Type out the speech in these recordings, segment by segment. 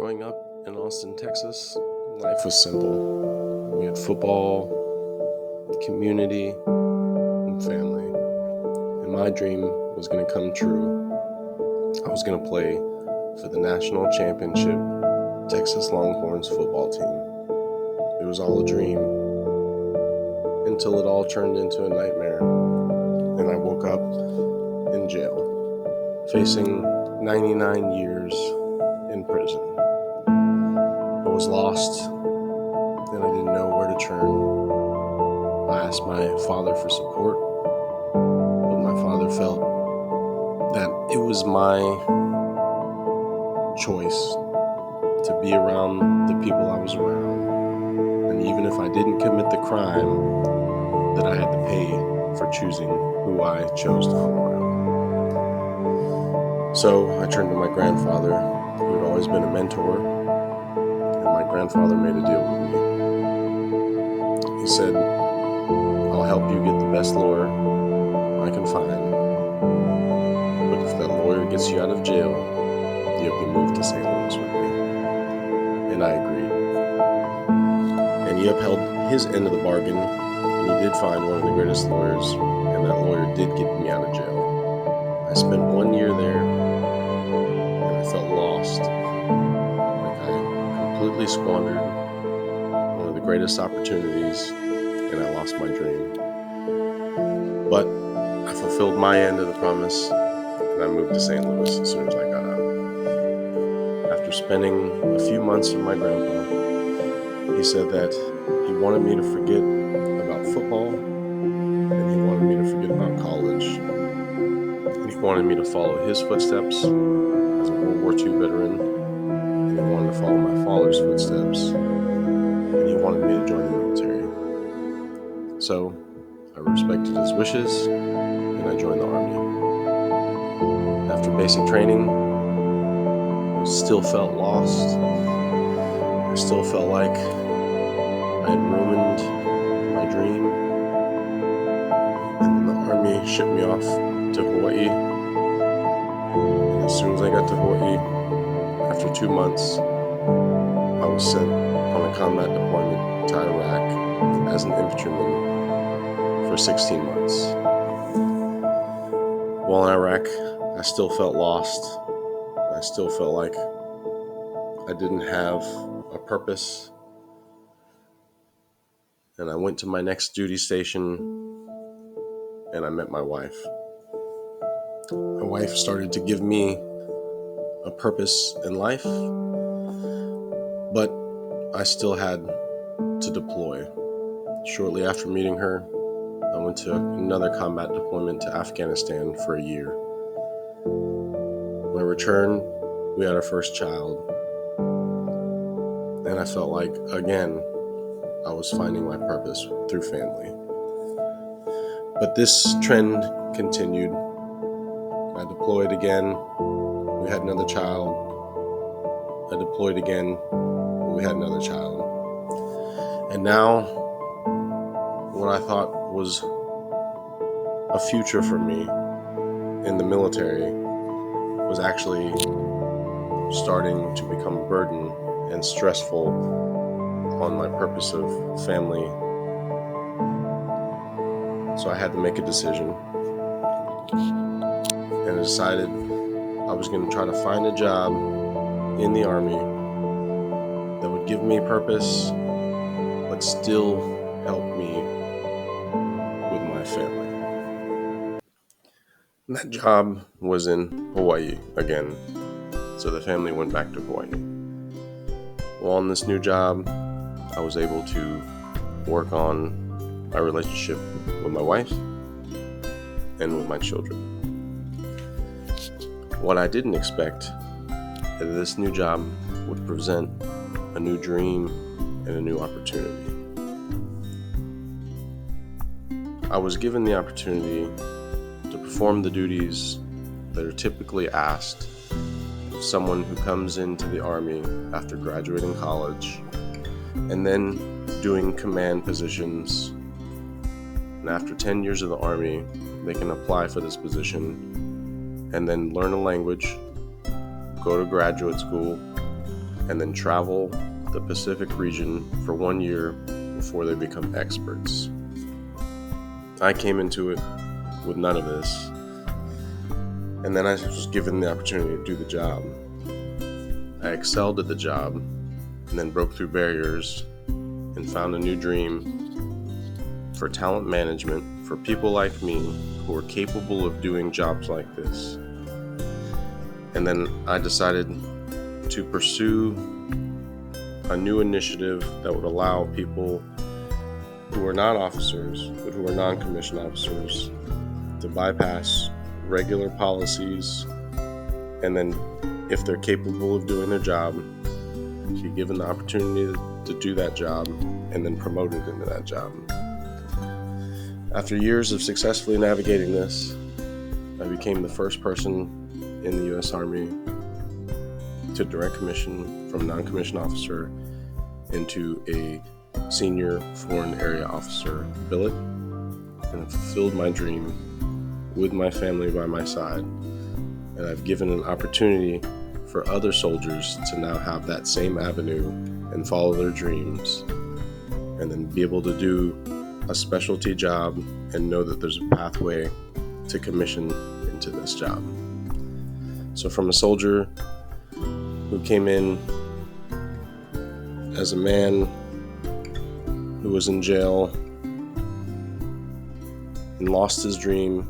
Growing up in Austin, Texas, life was simple. We had football, community, and family. And my dream was going to come true. I was going to play for the national championship Texas Longhorns football team. It was all a dream until it all turned into a nightmare. And I woke up in jail, facing 99 years in prison. I was lost, and I didn't know where to turn. I asked my father for support, but my father felt that it was my choice to be around the people I was around, and even if I didn't commit the crime, that I had to pay for choosing who I chose to hang around. So I turned to my grandfather, who had always been a mentor, and my grandfather made a deal with me. He said, "I'll help you get the best lawyer I can find, but if that lawyer gets you out of jail, you have to move to St. Louis with me." And I agreed. And he upheld his end of the bargain, and he did find one of the greatest lawyers, and that lawyer did get me out of jail. I spent 1 year there, and I felt lost. Like I completely squandered one of the greatest opportunities, and I lost my dream. But I fulfilled my end of the promise, and I moved to St. Louis as soon as I got out. After spending a few months with my grandpa, he said that he wanted me to forget about football, and he wanted me to forget about college. And he wanted me to follow his footsteps as a World War II veteran, and he wanted to follow my father's footsteps, and he wanted me to join the military. So I respected his wishes, and I joined the Army. After basic training, I still felt lost. I still felt like I had ruined my dream. And then the Army shipped me off to Hawaii. And as soon as I got to Hawaii, after 2 months, I was sent on a combat deployment to Iraq as an infantryman for 16 months. While in Iraq, I still felt lost. I still felt like I didn't have a purpose. And I went to my next duty station, and I met my wife. My wife started to give me a purpose in life, but I still had to deploy. Shortly after meeting her, I went to another combat deployment to Afghanistan for a year. When I returned, we had our first child, and I felt like, again, I was finding my purpose through family. But this trend continued. I deployed again. We had another child. I deployed again. We had another child. And now, what I thought was a future for me in the military was actually starting to become a burden and stressful on my purpose of family. So I had to make a decision, and I decided I was going to try to find a job in the Army that would give me purpose, but still help me with my family. And that job was in Hawaii again, so the family went back to Hawaii. Well, on this new job, I was able to work on my relationship with my wife and with my children. What I didn't expect is that this new job would present a new dream and a new opportunity. I was given the opportunity to perform the duties that are typically asked of someone who comes into the Army after graduating college and then doing command positions. And after 10 years of the Army, they can apply for this position and then learn a language, go to graduate school, and then travel the Pacific region for 1 year before they become experts. I came into it with none of this, and then I was given the opportunity to do the job. I excelled at the job, and then broke through barriers and found a new dream for talent management for people like me who are capable of doing jobs like this. And then I decided to pursue a new initiative that would allow people who are not officers, but who are non-commissioned officers, to bypass regular policies, and then if they're capable of doing their job, be given the opportunity to do that job and then promoted into that job. After years of successfully navigating this, I became the first person in the U.S. Army to direct commission from non-commissioned officer into a senior foreign area officer billet, and I've fulfilled my dream with my family by my side, and I've given an opportunity for other soldiers to now have that same avenue and follow their dreams, and then be able to do a specialty job and know that there's a pathway to commission into this job. So from a soldier who came in as a man who was in jail and lost his dream,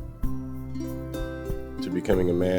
to becoming a man